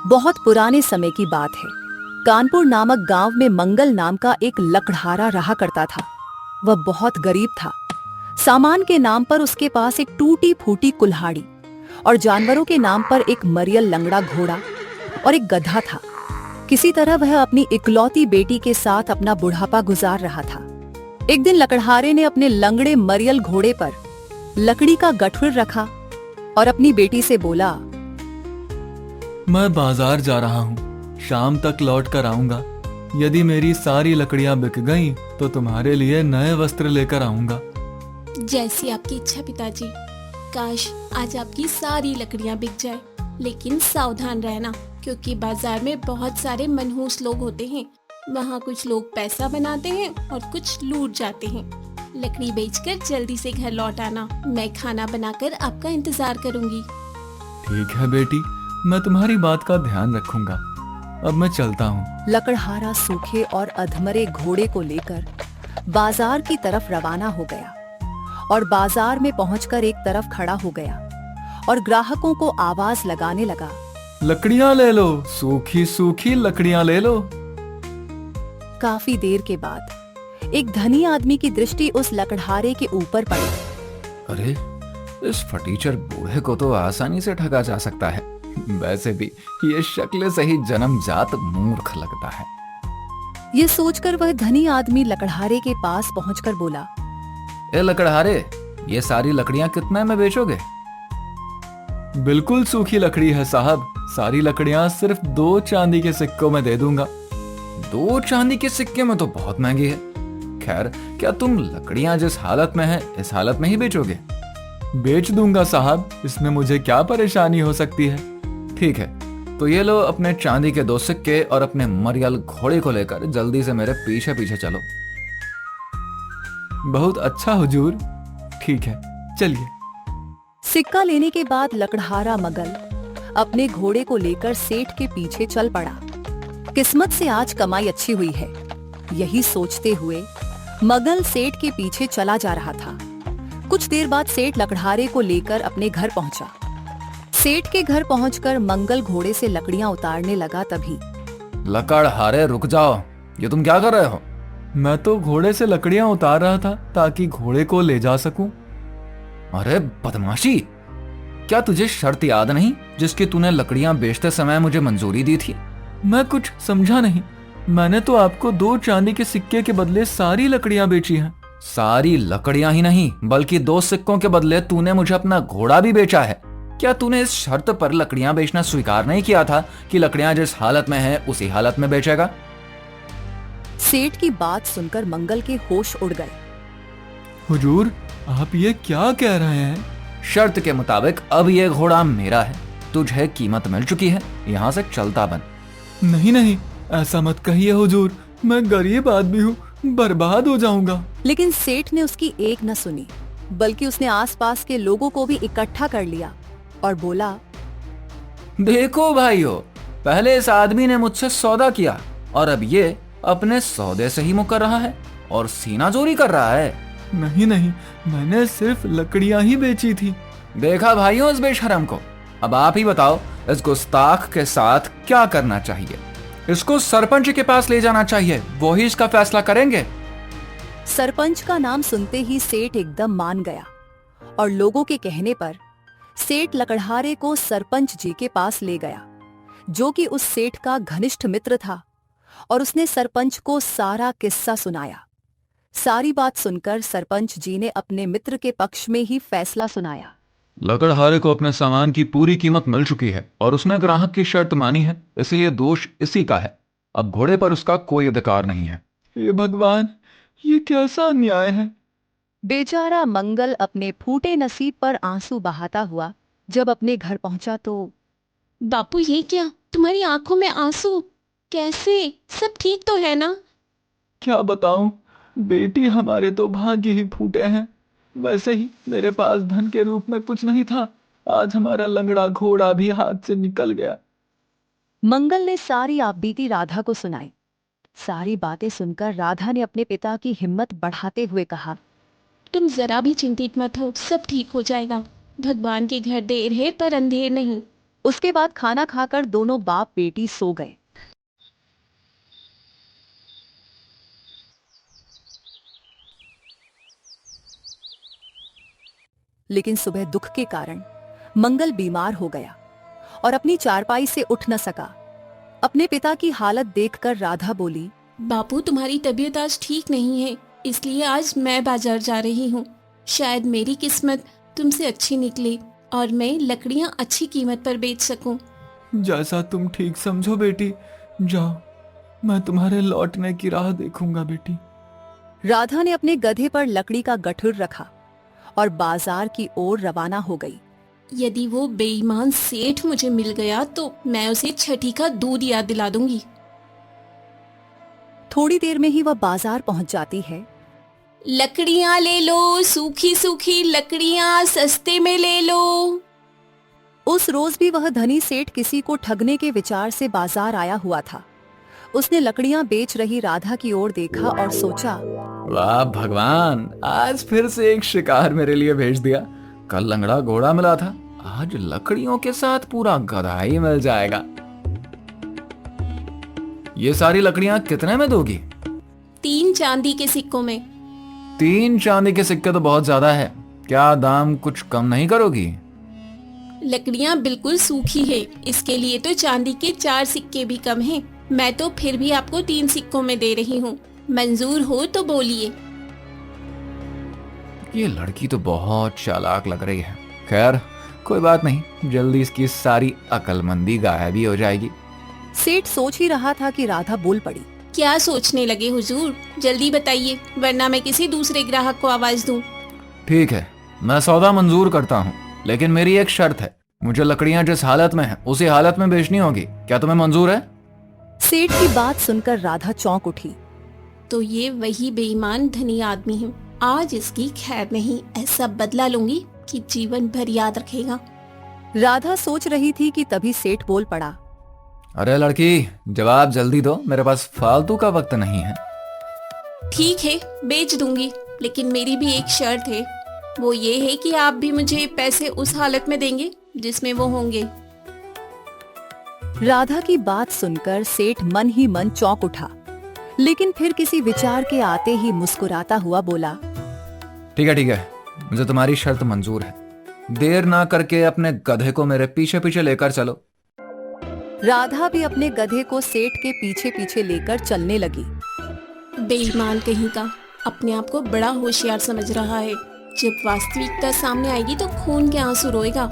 बहुत पुराने समय की बात है। कानपुर नामक गांव में मंगल नाम का एक लकड़हारा रहा करता था। वह बहुत गरीब था। सामान के नाम पर उसके पास एक टूटी फूटी कुल्हाड़ी और जानवरों के नाम पर एक मरियल लंगड़ा घोड़ा और एक गधा था। किसी तरह वह अपनी इकलौती बेटी के साथ अपना बुढ़ापा गुजार रहा था। एक दिन लकड़हारे ने अपने लंगड़े मरियल घोड़े पर लकड़ी का गठुर रखा और अपनी बेटी से बोला, मैं बाजार जा रहा हूँ, शाम तक लौट कर आऊंगा। यदि मेरी सारी लकड़ियां बिक गईं, तो तुम्हारे लिए नए वस्त्र लेकर आऊंगा। जैसी आपकी इच्छा पिताजी। काश आज आपकी सारी लकड़ियां बिक जाए, लेकिन सावधान रहना, क्योंकि बाजार में बहुत सारे मनहूस लोग होते हैं। वहाँ कुछ लोग पैसा बनाते हैं और कुछ लूट जाते हैं। लकड़ी बेचकर जल्दी से घर लौट आना। मैं खाना बनाकर आपका इंतजार करूंगी। ठीक है बेटी, मैं तुम्हारी बात का ध्यान रखूंगा। अब मैं चलता हूँ। लकड़हारा सूखे और अधमरे घोड़े को लेकर बाजार की तरफ रवाना हो गया और बाजार में पहुंचकर एक तरफ खड़ा हो गया और ग्राहकों को आवाज लगाने लगा, लकड़ियां ले लो, सूखी सूखी लकड़ियां ले लो। काफी देर के बाद एक धनी आदमी की दृष्टि उस लकड़हारे के ऊपर पड़ी। अरे, इस फटीचर बूढ़े को तो आसानी से ठगा जा सकता है। वैसे भी ये शक्ल से ही जन्मजात मूर्ख लगता है। ये सोचकर वह धनी आदमी लकड़हारे के पास पहुंचकर बोला, ए लकड़हारे, ये सारी लकड़ियां कितने में बेचोगे? बिल्कुल सूखी लकड़ी है साहब। सारी लकड़ियां सिर्फ 2 चांदी के सिक्कों में दे दूंगा। 2 चांदी के सिक्के में तो बहुत महंगी है। खैर, क्या तुम लकड़ियां जिस हालत में है इस हालत में ही बेचोगे? बेच दूंगा साहब, इसमें मुझे क्या परेशानी हो सकती है। ठीक है, तो ये लो अपने चांदी के 2 सिक्के और अपने मरियल घोड़े को लेकर जल्दी से मेरे पीछे पीछे चलो। बहुत अच्छा हुजूर। ठीक है, चलिए। सिक्का लेने के बाद लकड़हारा मगल अपने घोड़े को लेकर सेठ के पीछे चल पड़ा। किस्मत से आज कमाई अच्छी हुई है, यही सोचते हुए मगल सेठ के पीछे चला जा रहा था। कुछ देर बाद सेठ लकड़हारे को लेकर अपने घर पहुंचा। सेठ के घर पहुंचकर मंगल घोड़े से लकड़ियां उतारने लगा। तभी लकड़हारे, रुक जाओ, ये तुम क्या कर रहे हो? मैं तो घोड़े से लकड़ियां उतार रहा था ताकि घोड़े को ले जा सकूं। अरे बदमाशी, क्या तुझे शर्त याद नहीं जिसकी तूने लकड़ियां बेचते समय मुझे मंजूरी दी थी? मैं कुछ समझा नहीं। मैंने तो आपको 2 चांदी के सिक्के के बदले सारी लकड़ियां बेची हैं। सारी लकड़ियां ही नहीं, बल्कि 2 सिक्कों के बदले तूने मुझे अपना घोड़ा भी बेचा है। क्या तूने इस शर्त पर लकड़ियां बेचना स्वीकार नहीं किया था कि लकड़ियां जिस हालत में है उसी हालत में बेचेगा? सेठ की बात सुनकर मंगल के होश उड़ गए। हुजूर, आप ये क्या कह रहे हैं? शर्त के मुताबिक अब ये घोड़ा मेरा है। तुझे कीमत मिल चुकी है, यहाँ से चलता बन। नहीं नहीं, ऐसा मत कहिए हुजूर, मैं गरीब आदमी हूँ, बर्बाद हो जाऊंगा। लेकिन सेठ ने उसकी एक न सुनी, बल्कि उसने आसपास के लोगों को भी इकट्ठा कर लिया और बोला, देखो भाइयों, पहले इस आदमी ने मुझसे सौदा किया और अब ये अपने सौदे से ही मुकर रहा है और सीना जोरी कर रहा है। नहीं नहीं, मैंने सिर्फ लकड़ियां ही बेची थी। देखा भाइयों इस बेशरम को। अब आप ही बताओ, इस गुस्ताख के साथ क्या करना चाहिए? इसको सरपंच के पास ले जाना चाहिए, वो ही इसका फैसला करेंगे। सरपंच का नाम सुनते ही सेठ एकदम मान गया और लोगों के कहने पर सेठ लकड़हारे को सरपंच जी के पास ले गया, जो कि उस सेठ का घनिष्ठ मित्र था, और उसने सरपंच को सारा किस्सा सुनाया। सारी बात सुनकर सरपंच जी ने अपने मित्र के पक्ष में ही फैसला सुनाया। लकड़हारे को अपने सामान की पूरी कीमत मिल चुकी है और उसने ग्राहक की शर्त मानी है, इसलिए दोष इसी का है। अब घोड़े पर उसका कोई अधिकार नहीं है। हे भगवान, ये कैसा अन्याय है। बेचारा मंगल अपने फूटे नसीब पर आंसू बहाता हुआ जब अपने घर पहुंचा तो बापू, ये क्या, तुम्हारी आंखों में आंसू? कैसे? सब ठीक तो है ना? क्या बताऊं, बेटी, हमारे तो भाग्य ही फूटे हैं। वैसे ही मेरे पास धन के रूप में कुछ नहीं था। आज हमारा लंगड़ा घोड़ा भी हाथ से निकल गया। मंगल ने सारी आपबीती राधा को सुनाई। सारी बातें सुनकर राधा ने अपने पिता की हिम्मत बढ़ाते हुए कहा, तुम जरा भी चिंतित मत हो, सब ठीक हो जाएगा। भगवान के घर देर है पर अंधेर नहीं। उसके बाद खाना खाकर दोनों बाप बेटी सो गए। लेकिन सुबह दुख के कारण मंगल बीमार हो गया और अपनी चारपाई से उठ न सका। अपने पिता की हालत देखकर राधा बोली, बापू, तुम्हारी तबीयत आज ठीक नहीं है, इसलिए आज मैं बाजार जा रही हूँ। शायद मेरी किस्मत तुमसे अच्छी निकले और मैं लकड़ियाँ अच्छी कीमत पर बेच सकूं। जैसा तुम ठीक समझो बेटी, जाओ, मैं तुम्हारे लौटने की राह देखूंगा बेटी। राधा ने अपने गधे पर लकड़ी का गठुर रखा और बाजार की ओर रवाना हो गई। यदि वो बेईमान सेठ मुझे मिल गया तो मैं उसे छठी का दूध याद दिला दूंगी। थोड़ी देर में ही वह बाजार पहुंच जाती है। लकड़ियाँ ले लो, सूखी सूखी लकड़ियाँ सस्ते में ले लो। उस रोज भी वह धनी सेठ किसी को ठगने के विचार से बाजार आया हुआ था। उसने लकड़ियां बेच रही राधा की ओर देखा और सोचा, वाह भगवान, आज फिर से एक शिकार मेरे लिए भेज दिया। कल लंगड़ा घोड़ा मिला था, आज लकड़ियों के साथ पूरा गधा ही मिल जाएगा। ये सारी लकड़ियां कितने में दोगी? 3 चांदी के सिक्कों में। 3 चांदी के सिक्के तो बहुत ज्यादा है, क्या दाम कुछ कम नहीं करोगी? लकड़ियाँ बिल्कुल सूखी है, इसके लिए तो चांदी के 4 सिक्के भी कम हैं। मैं तो फिर भी आपको 3 सिक्कों में दे रही हूँ, मंजूर हो तो बोलिए। ये लड़की तो बहुत चालाक लग रही है। खैर कोई बात नहीं, जल्दी इसकी सारी अकलमंदी गायब ही हो जाएगी। सेठ सोच ही रहा था कि राधा बोल पड़ी। क्या सोचने लगे हुजूर, जल्दी बताइए, वरना मैं किसी दूसरे ग्राहक को आवाज दूं। ठीक है, मैं सौदा मंजूर करता हूँ, लेकिन मेरी एक शर्त है, मुझे लकड़ियां जिस हालत में है उसी हालत में बेचनी होगी। क्या तुम्हें मंजूर है? सेठ की बात सुनकर राधा चौंक उठी। तो ये वही बेईमान धनी आदमी है, आज इसकी खैर नहीं, ऐसा बदला लूंगी कि जीवन भर याद रखेगा। राधा सोच रही थी कि तभी सेठ बोल पड़ा। अरे लड़की, जवाब जल्दी दो, मेरे पास फालतू का वक्त नहीं है। ठीक है, बेच दूंगी, लेकिन मेरी भी एक शर्त है। वो ये है कि आप भी मुझे पैसे उस हालत में देंगे जिसमें वो होंगे। राधा की बात सुनकर सेठ मन ही मन चौंक उठा, लेकिन फिर किसी विचार के आते ही मुस्कुराता हुआ बोला, ठीक है, मुझे तुम्हारी शर्त मंजूर है। देर ना करके अपने गधे को मेरे पीछे पीछे लेकर चलो। राधा भी अपने गधे को सेठ के पीछे पीछे लेकर चलने लगी। बेईमान कहीं का, अपने आप को बड़ा होशियार समझ रहा है, जब वास्तविकता सामने आएगी तो खून के आंसू रोएगा।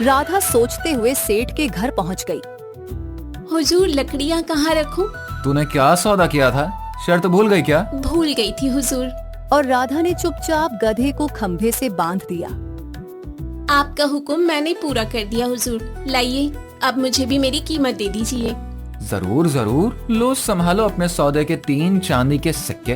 राधा सोचते हुए सेठ के घर पहुंच गई। हुजूर, लकड़ियाँ कहाँ रखूं? तूने क्या सौदा किया था? शर्त भूल गई क्या? भूल गई थी हुजूर। और राधा ने चुपचाप गधे को खंभे से बांध दिया। आपका हुक्म मैंने पूरा कर दिया हुजूर। लाइए, अब मुझे भी मेरी कीमत दे दीजिए। जरूर जरूर, लो संभालो अपने सौदे के 3 चांदी के सिक्के।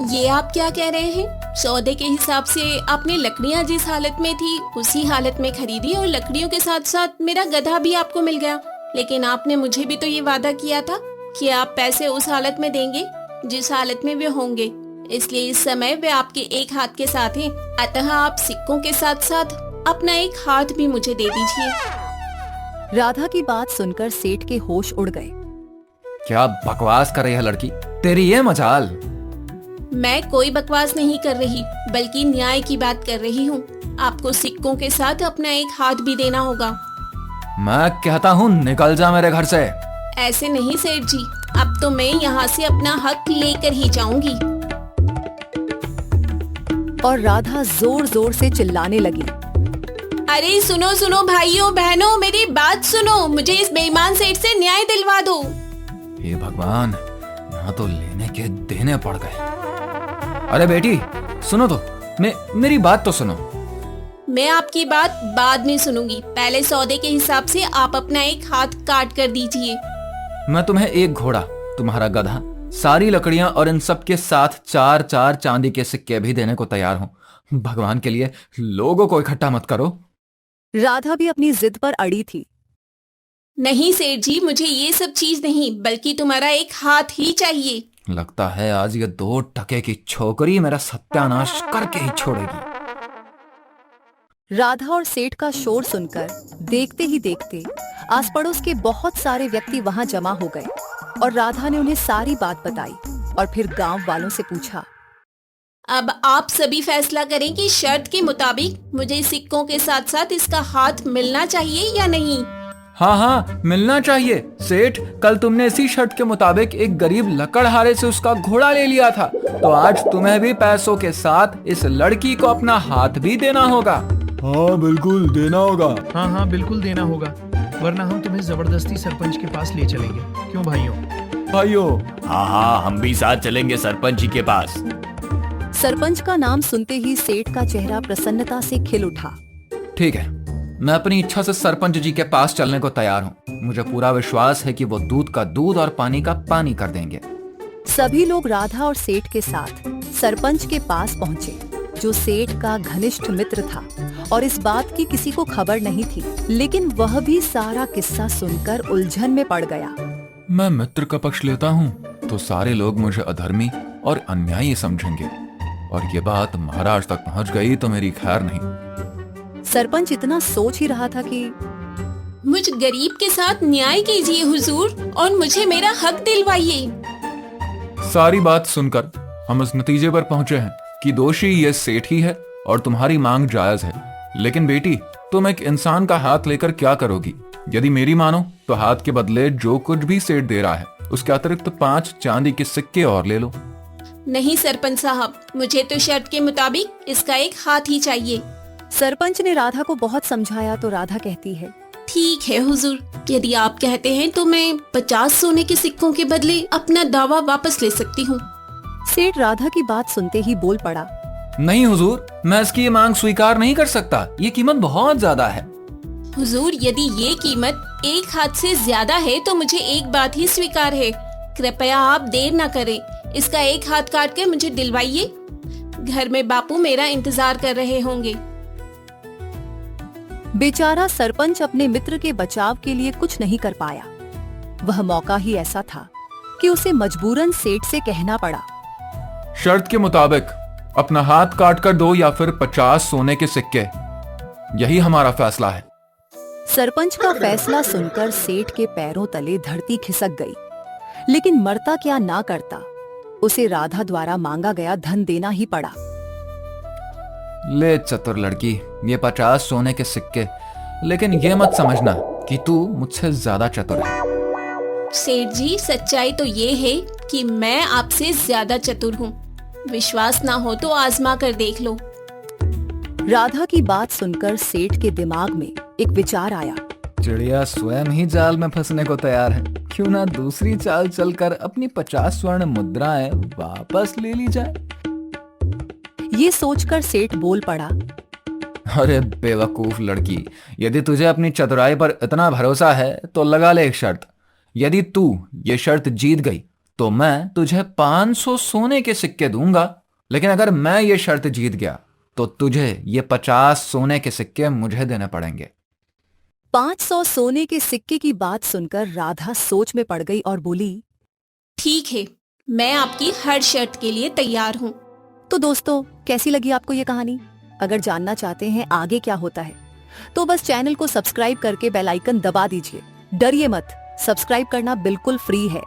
ये आप क्या कह रहे हैं? सौदे के हिसाब से आपने लकड़ियाँ जिस हालत में थी उसी हालत में खरीदी और लकड़ियों के साथ साथ मेरा गधा भी आपको मिल गया। लेकिन आपने मुझे भी तो ये वादा किया था कि आप पैसे उस हालत में देंगे जिस हालत में वे होंगे, इसलिए इस समय वे आपके एक हाथ के साथ हैं। अतः आप सिक्कों के साथ साथ अपना एक हाथ भी मुझे दे दीजिए। राधा की बात सुनकर सेठ के होश उड़ गए। क्या बकवास कर रही है लड़की, तेरी ये मजाल। मैं कोई बकवास नहीं कर रही, बल्कि न्याय की बात कर रही हूँ। आपको सिक्कों के साथ अपना एक हाथ भी देना होगा। मैं कहता हूँ निकल जा मेरे घर से। ऐसे नहीं सेठ जी, अब तो मैं यहाँ से अपना हक लेकर ही जाऊंगी। और राधा जोर जोर से चिल्लाने लगी। अरे सुनो सुनो भाइयों बहनों, मेरी बात सुनो, मुझे इस बेईमान सेठ से न्याय दिलवा दो। हे भगवान, यहाँ तो लेने के देने पड़ गए। अरे बेटी सुनो तो, मेरी बात तो सुनो। मैं आपकी बात बाद में सुनूंगी, पहले सौदे के हिसाब से आप अपना एक हाथ काट कर दीजिए। मैं तुम्हें एक घोड़ा, तुम्हारा गधा, सारी लकड़ियां और इन सब के साथ 4 चांदी के सिक्के भी देने को तैयार हूं। भगवान के लिए लोगों को इकट्ठा मत करो। राधा भी अपनी जिद पर अड़ी थी। नहीं सेठ जी, मुझे ये सब चीज नहीं, बल्कि तुम्हारा एक हाथ ही चाहिए। लगता है आज ये 2 टके की छोकरी मेरा सत्यानाश करके ही छोड़ेगी। राधा और सेठ का शोर सुनकर देखते ही देखते आस पड़ोस के बहुत सारे व्यक्ति वहां जमा हो गए और राधा ने उन्हें सारी बात बताई और फिर गांव वालों से पूछा। अब आप सभी फैसला करें कि शर्त के मुताबिक मुझे सिक्कों के साथ साथ इसका हाथ मिलना चाहिए या नहीं। हाँ हाँ, मिलना चाहिए। सेठ, कल तुमने इसी शर्त के मुताबिक एक गरीब लकड़हारे से उसका घोड़ा ले लिया था, तो आज तुम्हें भी पैसों के साथ इस लड़की को अपना हाथ भी देना होगा। हाँ बिल्कुल देना होगा। हाँ हाँ बिल्कुल देना होगा, वरना हम तुम्हें जबरदस्ती सरपंच के पास ले चलेंगे। क्यों भाइयों? भाइयों, हाँ हाँ, हम भी साथ चलेंगे सरपंच जी के पास। सरपंच का नाम सुनते ही सेठ का चेहरा प्रसन्नता से खिल उठा। ठीक है, मैं अपनी इच्छा से सरपंच जी के पास चलने को तैयार हूँ। मुझे पूरा विश्वास है कि वो दूध का दूध और पानी का पानी कर देंगे। सभी लोग राधा और सेठ के साथ सरपंच के पास पहुँचे, जो सेठ का घनिष्ठ मित्र था और इस बात की किसी को खबर नहीं थी, लेकिन वह भी सारा किस्सा सुनकर उलझन में पड़ गया। मैं मित्र का पक्ष लेता हूँ तो सारे लोग मुझे अधर्मी और अन्यायी समझेंगे, और ये बात महाराज तक पहुँच गई तो मेरी खैर नहीं। सरपंच इतना सोच ही रहा था कि मुझ गरीब के साथ न्याय कीजिए हुजूर, और मुझे मेरा हक दिलवाइए। सारी बात सुनकर हम इस नतीजे पर पहुंचे हैं कि दोषी ये सेठ ही है और तुम्हारी मांग जायज है। लेकिन बेटी, तुम एक इंसान का हाथ लेकर क्या करोगी? यदि मेरी मानो तो हाथ के बदले जो कुछ भी सेठ दे रहा है उसके अतिरिक्त 5 चांदी के सिक्के और ले लो। नहीं सरपंच साहब, मुझे तो शर्त के मुताबिक इसका एक हाथ ही चाहिए। सरपंच ने राधा को बहुत समझाया तो राधा कहती है, ठीक है हुजूर, यदि आप कहते हैं तो मैं 50 सोने के सिक्कों के बदले अपना दावा वापस ले सकती हूँ। सेठ राधा की बात सुनते ही बोल पड़ा, नहीं हुजूर, मैं इसकी ये मांग स्वीकार नहीं कर सकता। ये कीमत बहुत ज्यादा है। हुजूर, यदि ये कीमत एक हाथ से ज्यादा है तो मुझे एक बात ही स्वीकार है। कृपया आप देर न करें, इसका एक हाथ काट कर मुझे दिलवाइए। घर में बापू मेरा इंतजार कर रहे होंगे। बेचारा सरपंच अपने मित्र के बचाव के लिए कुछ नहीं कर पाया। वह मौका ही ऐसा था कि उसे मजबूरन सेठ से कहना पड़ा, शर्त के मुताबिक अपना हाथ काट कर दो या फिर 50 सोने के सिक्के, यही हमारा फैसला है। सरपंच का फैसला सुनकर सेठ के पैरों तले धरती खिसक गई, लेकिन मरता क्या ना करता, उसे राधा द्वारा मांगा गया धन देना ही पड़ा। ले चतुर लड़की, ये 50 सोने के सिक्के, लेकिन ये मत समझना कि तू मुझसे ज्यादा चतुर है। सेठ जी, सच्चाई तो ये है कि मैं आपसे ज्यादा चतुर हूँ। विश्वास ना हो तो आजमा कर देख लो। राधा की बात सुनकर सेठ के दिमाग में एक विचार आया। चिड़िया स्वयं ही जाल में फंसने को तैयार है, क्यों ना दूसरी चाल चलकर अपनी 50 स्वर्ण मुद्राएं वापस ले ली जाए। ये सोचकर सेठ बोल पड़ा, अरे बेवकूफ लड़की, यदि तुझे अपनी चतुराई पर इतना भरोसा है तो लगा ले एक शर्त। यदि तू ये शर्त जीत गई तो मैं तुझे 500 सोने के सिक्के दूंगा, लेकिन अगर मैं ये शर्त जीत गया तो तुझे ये 50 सोने के सिक्के मुझे देने पड़ेंगे। 500 सोने के सिक्के की बात सुनकर राधा सोच में पड़ गई और बोली, ठीक है, मैं आपकी हर शर्त के लिए तैयार हूँ। तो दोस्तों, कैसी लगी आपको ये कहानी? अगर जानना चाहते हैं आगे क्या होता है तो बस चैनल को सब्सक्राइब करके बेल आइकन दबा दीजिए। डरिए मत, सब्सक्राइब करना बिल्कुल फ्री है।